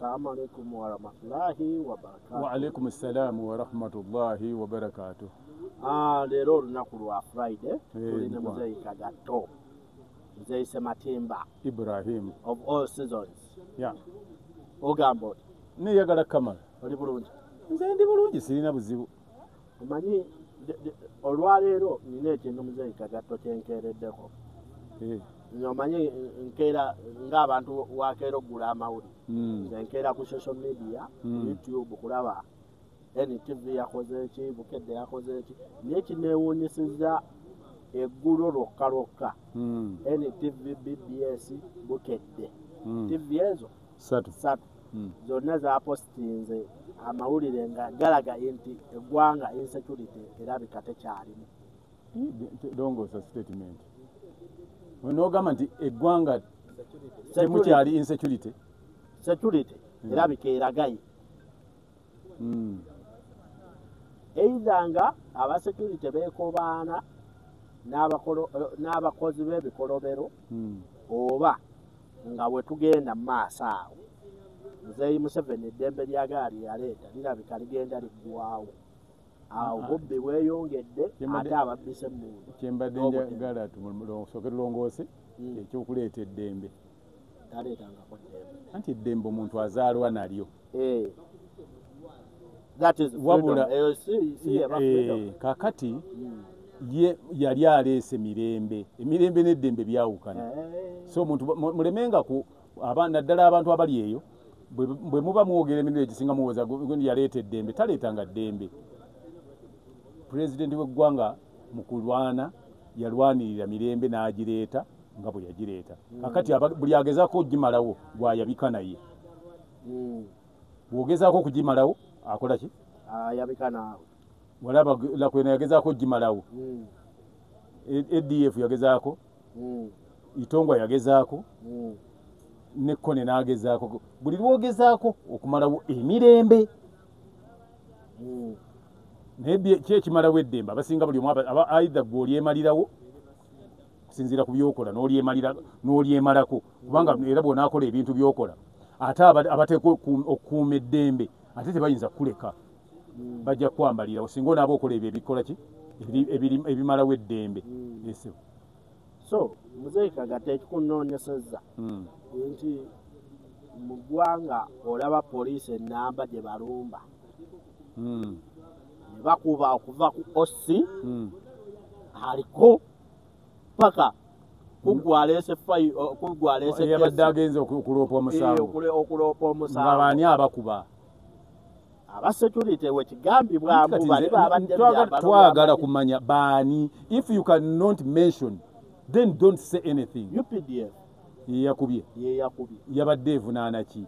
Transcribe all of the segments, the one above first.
Assalamu alaikum wa rahmatullahi wa barakatuh. Wa alaikum assalam wa rahmatullahi wa barakatuh. Lero olunaku lwa Friday tuli ne Muzeeyi Kagato. Muzeeyi Sematimba Ibrahim of all seasons. Yeah. Ogamba oti neyagala Kamala. oli bulungi? Nze ndi bulungi sirina buzibu. Omanyi olwaleero nina ekintu Muzeeyi Kagato kyenkeereddeko. Omanyi nkeera ng'abantu wakeera oggula amawulire. Nze nkeera ku social media, YouTube kulaba NTV yakoze ki, Bukedde yakoze ki. Naye kineewuunyisizza eggulo lwokka NTV, BBS, Bukedde. TV ezo Satu. Zonna zaapositinze amawulire nga galaga nti eggwanga insecurity erabika tekyalimu. Longoosa statement. Onogamba nti eggwanga temukyali insecurity. Security erabika eragaye. Either nga abasecurity beekobaana n'abakozi b'ebikolobero oba nga bwe tugenda mu maaso awo Muzeeyi Museveni eddembe lya gaali yaleeta lirabika ligenda liggwawo. Awo bubbi bweyongedde ate ababbise emmundu. Kyembadde njagala tusooke tulongoose ekyokuleeta eddembe. Taleetangako ddembe. Anti eddembe omuntu azaalwa nalyo. That is wabula kakati ye yali aleese mirembe. Emirembe n'eddembe byawukana. So omuntu mulemenga ku naddala abantu abali eyo bwe muba mwogera emirembe egisinga muwoza gundi yaleeta eddembe taleetanga ddembe. Pulezidenti w'eggwanga mu kulwana yalwanirira mirembe n'agireeta nga bwe yagireeta. Kakati buli agezaako okugimalawo gw'ayabika naye. Bw'ogezaako okugimalawo akola ki? Ayabika naawe. Walaba Lakwena yagezaako okugimalawo. ADF yagezaako. Itongwa yagezaako. Ne Kone n'agezaako. Buli lwogezaako okumalawo emirembe. Naye kyekimalawo eddembe abasinga buli omu aidha gw'olyemalirawo kusinziira ku byokola n'olyemalako kubanga era bw'onaakola ebintu byokola ate abateeka okukuuma eddembe ate tebayinza kuleka bajja kwambalirawo singa onaaba okola ebyo ebikola ki ebimalawo eddembe. So Muzeeyi Kagato ekikunoonyesezza nti mu ggwanga olaba poliisi ennamba gye balumba ne bakuba okuva ku OC aliko paka kugwaleese yabadde agenze okuloopa omusango ng'abaani abakuba abasecurity wekigambibwamu twagala kumanya baani. If you cannot mention then don't say anything. UPDF yeyakubye yabadde evunaana ki?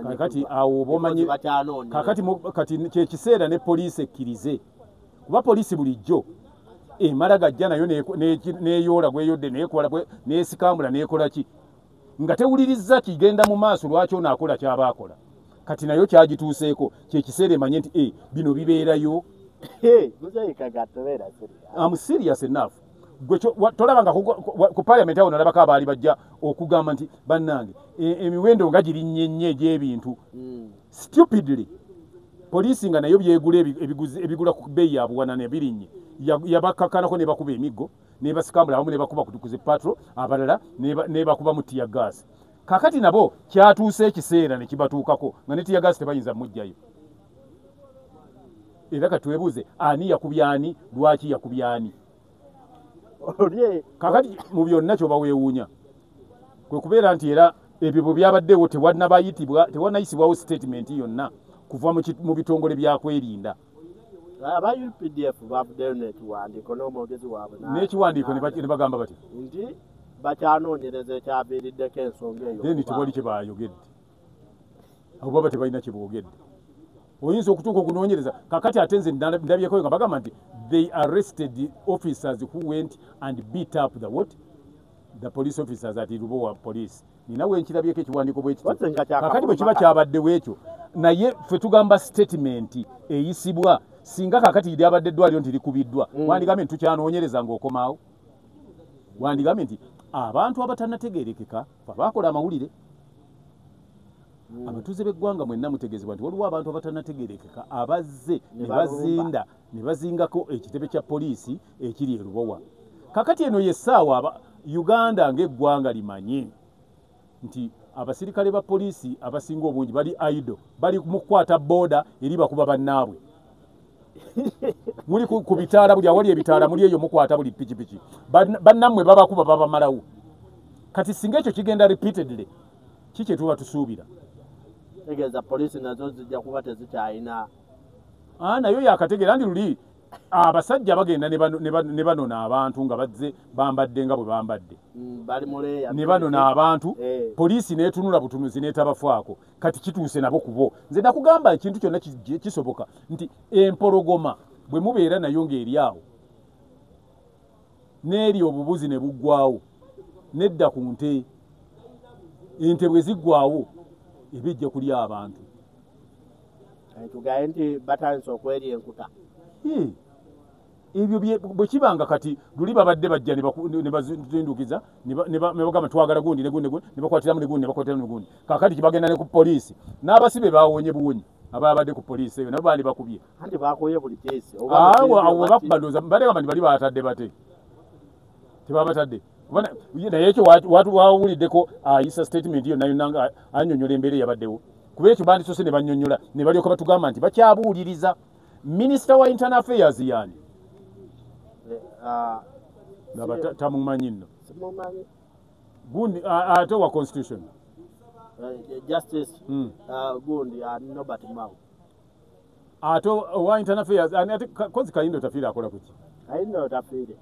Kakati awo obamanyi kati kyekiseera ne poliisi ekkirize kuba poliisi bulijjo emala gajja nayo neeyoola gweyodde neesikambula neekola ki nga tewulirizza kigenda mu maaso lwaki onaakola kyaba akola. Kati nayo kyagituuseeko kyekiseera emanye nti bino bibeerayo. I'm serious enough. Tolabanga ku parliament awo nalabako abaali bajja okugamba nti bannange emiwendo nga girinnye nnyo egy'ebintu stupidly poliisi nga nayo byegula ebigula ku bbeeyi ya buwanana ebirinnye yabakakkanako ne bakuba emiggo ne basikambula awamu ne bakuba kutukuze patro abalala ne bakuba mu tiya gaasi. Kakati nabo kyatuuse ekiseera ne kibatuukako nga ne tiya gaasi tebayinza mujjayo. Era katwebuuze ani yakubya ani lwaki yakubya ani? Kakati mu byonna kyoba weewuunya kwe kubeera nti era ebyo bwe byabaddewo tewanayisibwawo statement yonna kuva mu bitongole byakwerinda. Aba UPDF baabuddeyo n'ekiwandiiko n'omwogezi waabwe n'ekiwandiiko ne bagamba bati nti bakyanoonyereza ekyaviiriddeko ensonga eyo. Then tewali kye baayogedde abo baba tebalina kye boogedde. Oyinza okutuuka okunoonyereza kakati ate nze ndabyeko nga bagamba nti they arrested the officers who went and beat up the police officers at Lubowa police. Ninawe nkirabyeko ekiwandiiko bwe kityo kakati bwe kiba kyabaddewo ekyo naye ffe tugamba statement eyisibwa singa kakati lyabadde eddwaliro nti likubiddwa wandigambe nti tukyanoonyereza ng'okomaawo. Wandigambe nti abantu abatannategeerekeka baakola amawulire abatuuze b'eggwanga mwenna mutegeezebwa nti waliwo abantu abatanategerekeka abazze ne bazingako ekitebe kya poliisi ekiri e Lubowa. Kakati eno yessaawa Uganda ng'eggwanga limanye nti abasirikale ba poliisi abasinga obungi bali idle, bali mu kukwata booda eri bakuba bannaabwe. Muli ku bitaala, buli awali ebitaala muli eyo mukwata buli pikipiki, bannammwe babakuba babamalawo. Kati singa ekyo kigenda repeatedly, kiki tuba tusuubira? Tegeeza poliisi nazo zijja kuba tezikyayina. Nayo yakategeera ndi luli abasajja bagenda ne banona abantu nga bazze bambadde nga bwe bambadde. Bali muleeya. Ne banona abantu, poliisi n'etunula butunuzi n'etabafaako. Kati kituuse nabo kubo. Nze nakugamba ekintu kyonna kisoboka nti empologoma bwe mubeera nayo ng'eri awo n'eri obubuzi ne buggwawo nedda ku nte, ente bwe ziggwawo ebijja kulya abantu. Tugaye nti batandise okwerya enkuta. Ebyo bwe kibanga kati luli babadde bajja ne bazindukiza ne bagamba twagala gundi ne bakwatiramu ne gundi. Kaakati kibagenda ne ku poliisi n'abasibe baawonye buwonyi ababadde ku poliisi eyo nabo baali bakubye. Anti bakoye buli keesi. Awo bakubandoza badegamba nti bali batadde bate. Tebabatadde. Naye ekyo wawuliddeko ayisa statement iyo nayo nanga annyonnyola embeera eyabaddewo. Kuba ekyo bandisose ne bannyonnyola ne balyoka batugamba nti bakyabuuliriza. Minisita wa Internal Affairs yani tamumanyi nno gundi ate wa constitution Justice gundi Nobert Mao ate wa Internal Affairs ate kozi Kayindo Tafiire akola kuki? Kayindo Tafiire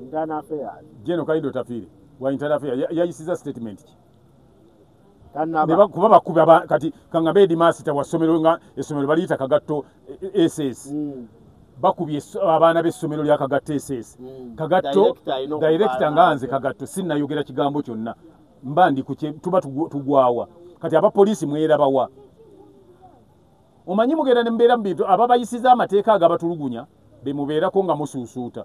Internal Affairs Jeno Kayindo Tafiire wa Internal Affairs yayisiza statement ki? Kuba bakuba kati kangambe di master wa somero nga esomero baliyita Kagatto SS bakubye abaana b'essomero lya Kagatto SS. Kagatto director nganze Kagatto sinnayogera kigambo kyonna mbandi tuba tugwawa kati abapoliisi mwerabawa. Omanyi mugenda ne mbeera mu bintu ababayisiza amateeka agabatulugunya be mubeerako nga musuusuuta.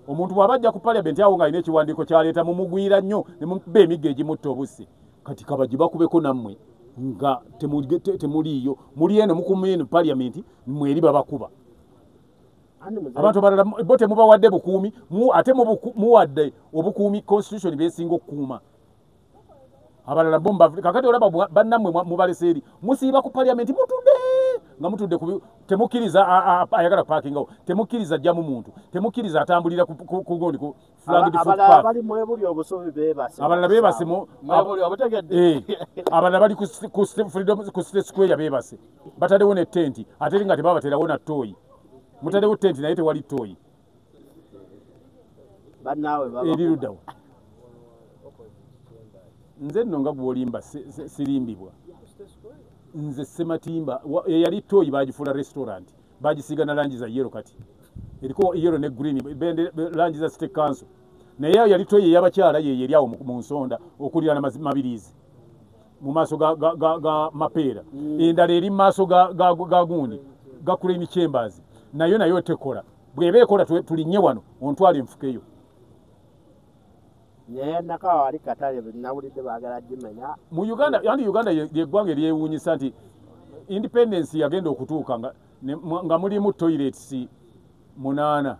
Omuntu bw'abajja ku parliament awo ng'alina ekiwandiiko kyaleeta mumugwira nnyo ne mumuba emigga egimutta obussi. Kati kabaji bakubeko nammwe nga temuliyo muli eno mukumye eno parliament mweri babakuba. Abantu balala bo temubawadde bukuumi ate muwadde obukuumi constitution besinga okukuuma. Abalala bomba kakati olaba bannammwe mubalese eri musiiba ku parliament mutudde temukkiriza ayagala parkingawo, temukkiriza ajjamu muntu, temukkiriza atambulira ku gondi ku flag abalala bali mwebuli obusubi beebase. Abalala beebase mwebuli obutegedde. Abalala bali ku State Square beebase. Bataddewo ne tenti ate nga tebabaterawo na ttooyi. Mutaddewo tenti naye tewali ttooyi. Bannaawe baba. Eriruddawo. Nze nno nga gw'olimba sirimbibwa. Nze Sematimba eyali ttooyi bagifuula restaurant bagisiiga na langi za yellow kati eriko yellow ne green langi za State Council naye yali ttooyi ey'abakyala ye yeri awo mu nsonda okulira na mabirizi mu maaso ga mapeera endala eri mu maaso ga gundi ga Crane Chambers nayo tekola bw'eba ekola tulinnye wano ontwala enfukeyo. Naye nakawa wali katale nawulidde baagala gimenya mu Uganda. Yani Uganda yeggwanga eryewuunyisa nti independence yagenda okutuuka nga mulimu toilets 8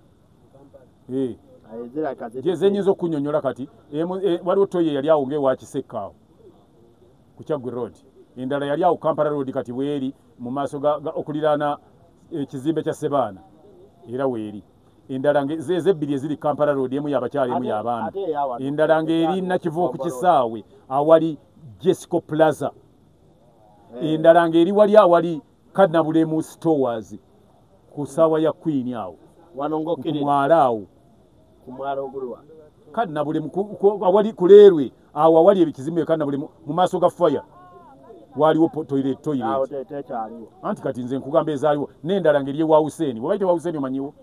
zenyinza okunyonyola kati waliwo toyi yali awo ng'ewa Kisekaawo ku Kyaggwe Road, endala yali awo Kampala Road kati weeri mu maaso okuliraana ekizimbe kya Sebaana era weeri. Endala zebbiri eziri Kampala Road, emu y'abakyala emu y'abaami. Endala ng'eri Nakivubo ku kisaawe awali Jesco Plaza. Endala ng'eri wali awali Kadnabulemu Stores ku ssaawa ya Queen awo ku mwala awo Kadnabulemu awali kuleerwe awo awali ebikizimbe Kadnabulemu mu maaso ga fire waliwo toilet. Anti kati nze nkugamba ezaaliwo n'endala ng'eri ewa Hussein. Wabaite wa Hussein omanyiwo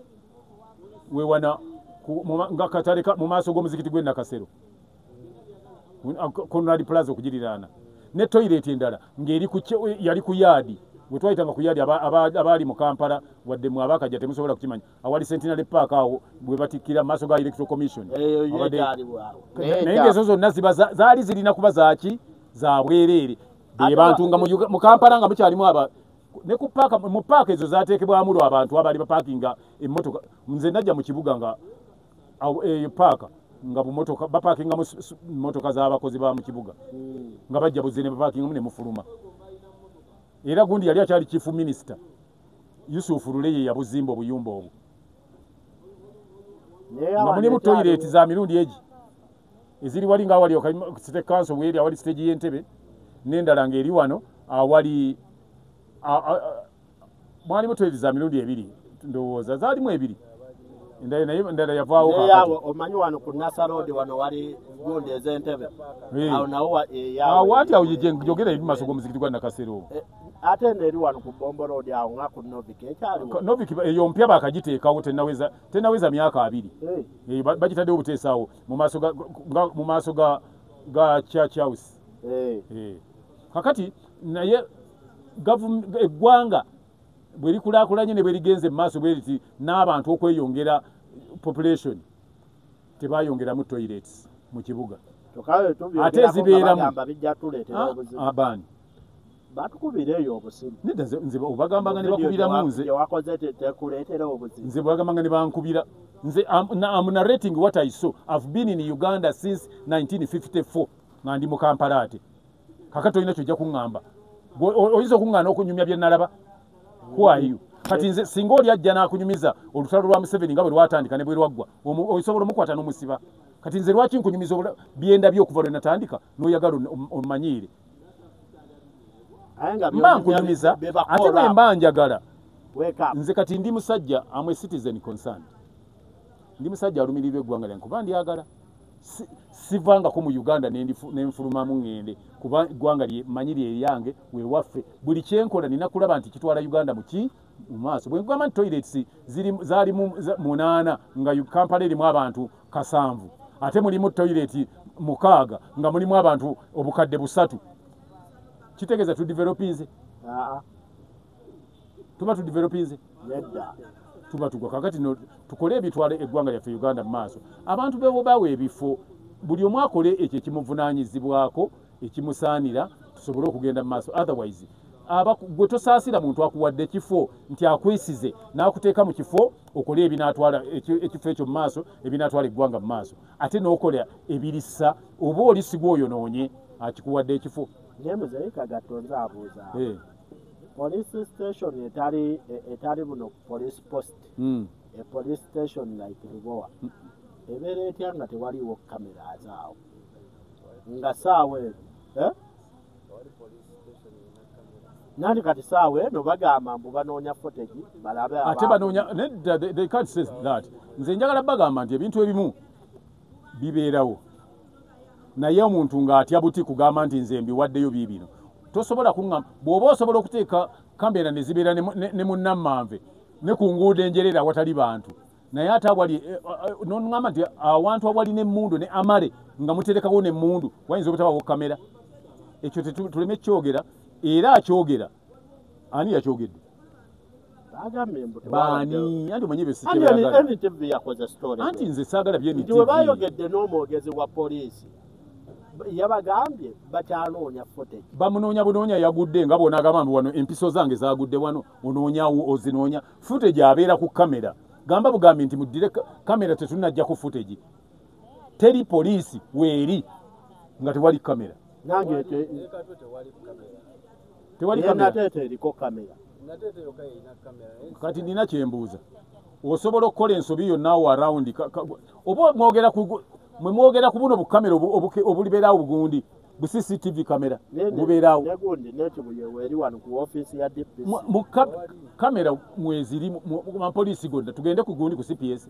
wewana nga katale mu maaso g'omuzikiti gwe Nakasero Conrad Plaza okugiriraana ne toilet endala ng'eri yali ku yaadi bwe twayitanga ku yaadi abaali mu Kampala wadde mu abakajja temusobola kukimanya awali Centenary Park awo bwe batikkira mu maaso ga Electoral Commission. Naye ng'ezo zonna zaali zirina kuba zaaki za bwereere bantu nga mu Kampala nga mukyalimu aba ne ku paaka mu paaka ezo zaateekebwamu lwa abantu abaali bapaakinga emmotoka. Nze najja mu kibuga nga eyo paaka nga bumotoka bapaakinga mu mmotoka z'abakozi ba mu kibuga nga bajja buzze ne bapaakingamu ne mufuluma. Era gundi yali akyali chief minister Yusufu Luleye yabuzimba obuyumba obwo nga mulimu toilet za mirundi egi eziri wali nga wali City Council weri awali stage y'Entebbe n'endala ng'eri wano awali mwalimu toilet za mirundi ebiri ndowooza zaalimu ebiri endala yavaawo yawo omanyi wano ku Nasa Road wano wali gundi ez'Entebbe awo nawo yawo ati awo jogera eri maaso g'omuzikiti gwa Nakasero ate n'eri wano ku Bombo Road awo nga ku Novik ekyaliwo Novik eyo mpya bakagiteekawo tenaweza myaka 2 bagitaddewo obuteesaawo mu maaso ga Church House. Kakati naye eggwanga bwe likulaakulanye ne bwe ligenze mu maaso bwe liti n'abantu okweyongera population tebayongeramu toilets mu kibuga ate ezibeeramu abaani batukubireyo obusimu nze obagambanga ne bakubiramu nze bagambanga ne bankubira nze I'm narrating what I saw. I've been in Uganda since 1954 nga ndi mu Kampala ate kakati olina kyojja kuŋŋamba oyinza okuŋŋaana okunyumya bye nalaba. Who are you? Kati nze singa oli ajja n'akunyumiza olutalo lwa Museveni nga bwe lwatandika ne bwe lwaggwa osobola omukwata n'omusiba. Kati nze lwaki nkunyumiza byenda by'okuva lwe natandika n'oyagala omanyiire mba nkunyumiza ate bwe mba njagala. Nze kati ndi musajja am a citizen concerned. Ndi musajja alumirirwa eggwanga lyange kuba ndyagala. Sivangako mu Uganda nenfulumamu ŋŋende kuba eggwanga manyiri eryange wewaffe. Buli kyenkola nina kulaba nti kitwala Uganda mu maaso. Bwe nkugamba nti toilets zaalimu 8 nga Kampala erimu abantu 7 ate mulimu toilet 6 nga mulimu abantu obukadde 3 kitegeeza tudevelopinze tuba tudevelopinze tuba tugwa. Kakati tukole ebitwale eggwanga lyaffe Uganda mu maaso. Abantu bebo bawe ebifo buli omu akole ekyo ekimuvunaanyizibwako ekimusaanira tusobole okugenda mu maaso. Otherwise gwe tosaasira muntu akuwadde ekifo nti akwesize n'akuteeka mu kifo okole ebinaatwala ekifo ekyo mu maaso ebinaatwala eggwanga mu maaso ate n'okola ebirissa oba olisigwa oyonoonye akikuwadde ekifo. Nemuzeyika gatonze abuuza police station etali buno police post a police station like Lubowa ebeera etya nga tewaliwo kamera azaawo nga saawa eno nani kati saawa eno bagamba mbu banoonya footage balabe ate banoonya they can't say that. Nze njagala bagamba nti ebintu ebimu bibeerawo naye omuntu ng'atya buti kugamba nti nze mbiwaddeyo bibino tosobola kuŋŋamba. Bw'oba osobola okuteeka kamera ne zibeera ne munnammanve ne ku nguudo enjerera awatali bantu naye ate awali noŋŋamba nti awantu awali n'emmundu ne amale nga muterekawo n'emmundu wayinza obutabawo kamera. Ekyo tuleme kyogera era akyogera ani yakyogedde baani anti omanyi anti nze saagala bayogedde n'omwogezi wa poliisi yabagambye bakyanoonya footage bamunoonya bunoonya yagudde nga bona agamba mbu wano empiso zange zagudde wano onoonyawo ozinoonya footage abeera ku kamera gamba bugambi nti muddire kamera tetunajja ku footage teri poliisi weeri nga tewali kamera nange tewali kamera kati nina kyembuuza osobola okukola ensobi yonnaawo around oba mwogera ku buno bukamera obulibeerawo bugundi bu CCTV kamera bubeerawo mu kamera mweziri mu poliisi gonna tugende ku gundi ku CPS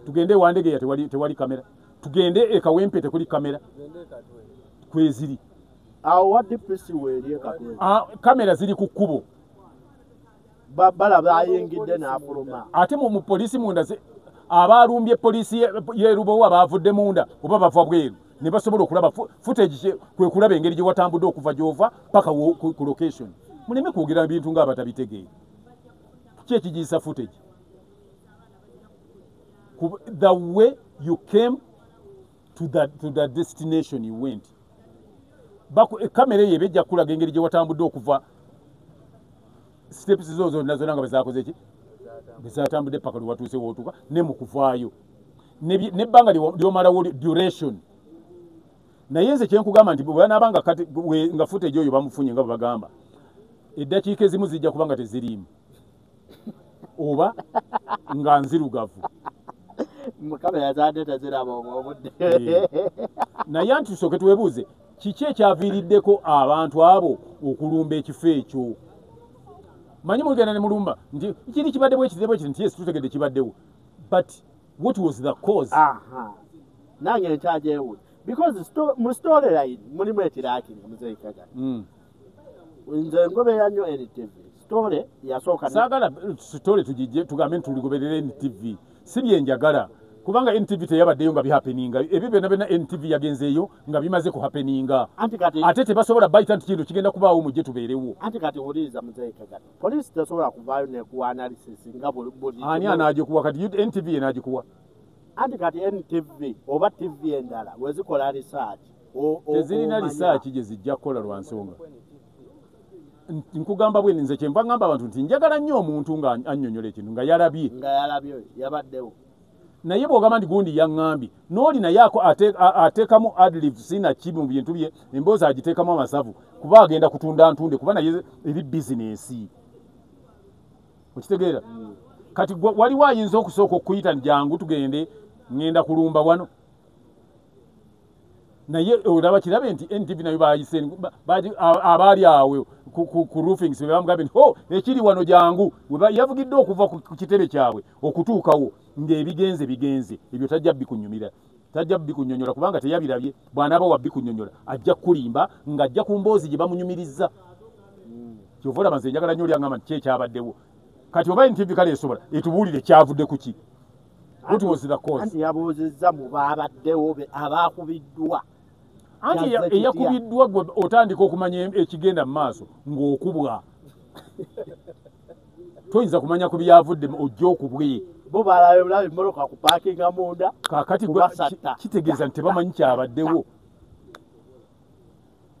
tugende ewandegeya tewali kamera tugende ekawempe tekuli kamera kweziri awo wa DPC weeri kamera ziri ku kkubo balaba ayingidde n'afuluma ate mu poliisi munda abaalumbye poliisi y'erubowa abavudde munda oba bava bweru ne basobola okulaba footage kwe kulaba engeri gye watambudde okuva gy'ova paka ku location. Muleme kwogera ebintu ng'abatabitegeera. Ki ekigiisa footage? The way you came to the destination you went. kamera ye bejja kulaga engeri gye watambudde okuva steps zo zonna nga bezakoze ki bezatambudde paka lwatuuse wootuka ne mu kuvaayo nebbanga lyomalawo duration naye nze kyenkugamba nti bwebanabanga kati nga footage oyo bamufunye nga bwebagamba eddakiika ezimu zijja kubanga teziriimu oba nga nzirugavu kamera zade teziraba obudde naye anti tusooke twebuuze kiki ekyaviiriddeko abantu abo okulumba ekifo ekyo manyi mugenda ne mulumba nti kiri kibaddewo ekizebo ekiri nti yes tutegedde kibaddewo but what was the cause? nange nkyajeewo because mu story line mulimu ekiraakiri muzeyi Kagala nze ngoberera nnyo NTV story yasooka saagala story tugijje tugambe tuligoberera NTV si byenjagala kubanga NTV teyabaddeyo nga bihappeninga ebyo byonna byonna NTV yagenzeeyo nga bimaze kuhappeninga ate tebasobola bayita nti kintu kigenda kubaawo mujje tubeerewo anti kati wuliriza muzeyi Kagala poliisi tesobola kuvaayo nekuwa analysis nga buli ani anaagikuwa kati NTV yenaagikuwa anti kati NTV oba TV endala wezikola research tezirina research gye zijja kukola lwa nsonga nkugamba bwe nze kyenva ngamba abantu nti njagala nnyo omuntu nga annyonnyola ekintu nga yalabye yabaddewo naye bw'ogamba nti gundi yaŋŋambye n'oli naye ateekamu adlive sina ki mu bintu bye emboozi agiteekamu amasavu kuba agenda kutunda ntunde kuba naye eri bizinensi okitegeera kati waliwo ayinza okusooka okuyita jangu tugende ŋŋenda kulumba wano naye olaba kirabe nti NTV nayo bayise abaali awo ku roofings bebamugambye nti ekiri wano jangu yavugidde okuva ku kitebe kyabwe okutuukawo ng'ebigenze ebyo tajja bikunyumira tajja bikunnyonnyola kubanga teyabirabye bw'anaaba wa bikunnyonnyola ajja kulimba ng'ajja ku mboozi gye bamunyumirizza kyova olaba nze njagala nnyo olyaŋŋamba nti kyekyabaddewo kati oba NTV kale esobola etubuulire kyavudde ku ki what was the cause anti yabuuzizza mu baabaddewo abaakubiddwa anti eyakubiddwa gwe otandika okumanya ekigenda mu maaso ng'okubwa toyinza kumanya ku byavudde ojja okubwe bo balaba emmoloka ku paakinga munda kakati kitegeeza nti tebamanyi kyabaddewo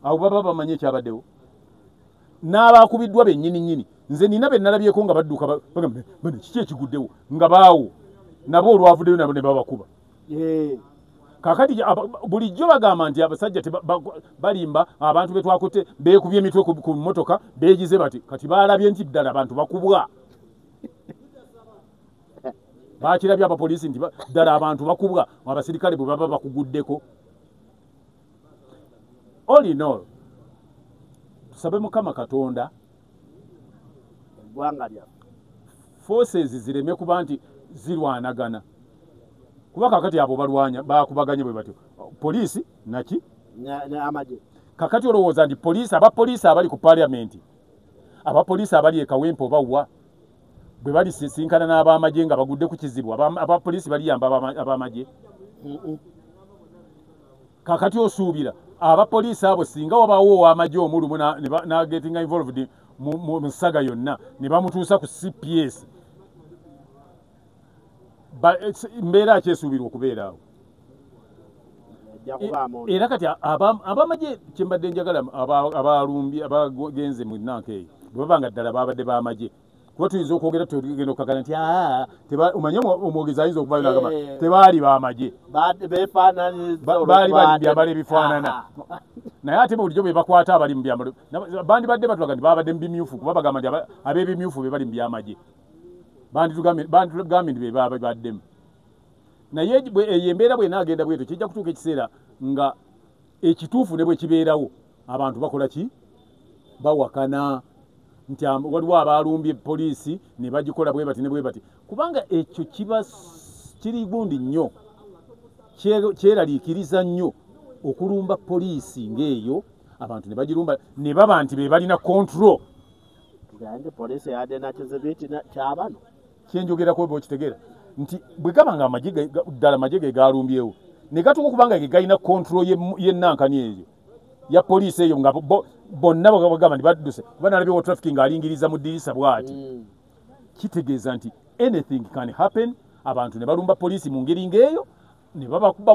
abo baba bamanyi ekyabaddewo n'abaakubiddwa bennyini nze nina be nalabyeko nga badduka bagamba kiki ekiguddewo nga baawo nabo olwavuddeyo nabo ne babakuba kakati bulijjo bagamba nti abasajja balimba abantu betwakutte beekubye emitwe ku mmotoka beegize bati kati baalabye nti ddala abantu bakubwa bakirabye abapoliisi nti ddala abantu bakubwa abasirikale bwe baba bakuguddeko all in all tusabe Mukama Katonda eggwanga lyaffe forces zireme kuba nti zirwanagana kuba kakati abo balwanya bakubaganye bwe batyo poliisi naki amagye kakati olowooza nti abapoliisi abali ku paliamenti abapoliisi abali ekawempe obawa bwe bali sinkana n'abamagye nga bagudde ku kizibu abapoliisi baliyamba abamagye kakati osuubira abapoliisi abo singa wabaawo ow'amagye omulumu n'agetinga involved mu nsaga yonna ne bamutuusa ku CPS mbeera akyesuubirwa okubeera awo era kati abamagye kyembadde njagala abalumbi abagenze mu nanka eyo bwe babanga ddala babadde bamagye kuba tuyinza okwogera tugenda okukagana nti omanye omwogezi ayinza okuvayo nagamba tebaali bamagye baali bali mu byambalo ebifaanana naye ate bulijjo bwe bakwata abali mu byambalo bandibadde batulaga nti babadde mu bimyufu kuba bagamba nti ab'ebimyufu be bali mu byamagye banditugambye nti be babaddemu naye eyo embeera bwenaagenda bwetyo kijja kutuuka ekiseera nga ekituufu ne bwe kibeerawo abantu bakola ki bawakana nti waliwo abalumbye poliisi ne bagikola bwe bati ne bwe bati kubanga ekyo kiba kiri gundi nnyo kyeraliikiriza nnyo okulumba poliisi ng'eyo abantu ne bagirumba ne baba nti be balina control poliisi yadde nakizibiti kyabano kyenjogerako bwe okitegeera nti bwe gaba nga ddala amagye ge galumbyewo ne gatuuka okubanga ge galina control y'ennankani eyo ya poliisi eyo nga bonna bagamba nti badduse kuba nalabye wa traffic ng'alingiriza mu ddirisa bw'ati kitegeeza nti anything can happen abantu ne balumba poliisi mu ngeri ng'eyo ne babakuba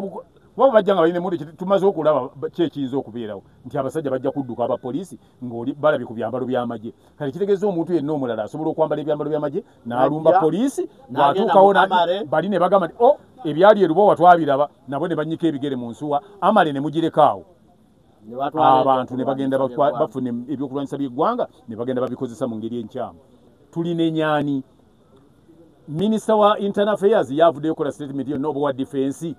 waba bajja nga balina emmundu tumaze okulaba kyekiyinza okubeerawo nti abasajja bajja kudduka abapoliisi ng'oli balabye ku byambalo by'amagye kale kitegeeza omuntu yenna omulala asobola okwambala ebyambalo by'amagye n'alumba poliisi ng'atuukawo bali ne bagamba nti ebyali erubowa twabiraba nabo ne bannyika ebigere mu nsuwa amale ne mugirekaawo abantu ne bagenda bafuna ebyokulwanyisa by'eggwanga ne bagenda babikozesa mu ngeri enkyamu. Tulina enyaani minisita wa internal affairs yavuddeyo kola statement yonna oba wa defense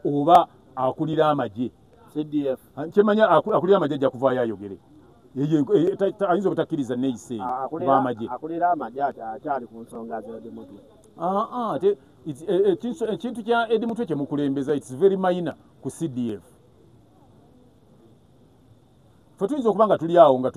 oba akulira amagye CDF kyemanya akulira amagye ajja kuvaayo ayogere ayinza obutakkiriza neeyise kuba amagye akulira amagye akyali ku nsonga z'edimutwe ekintu kya edimutwe kyemukulembeza its very minor ku CDF fe tuyinza okuba nga tuli awo nga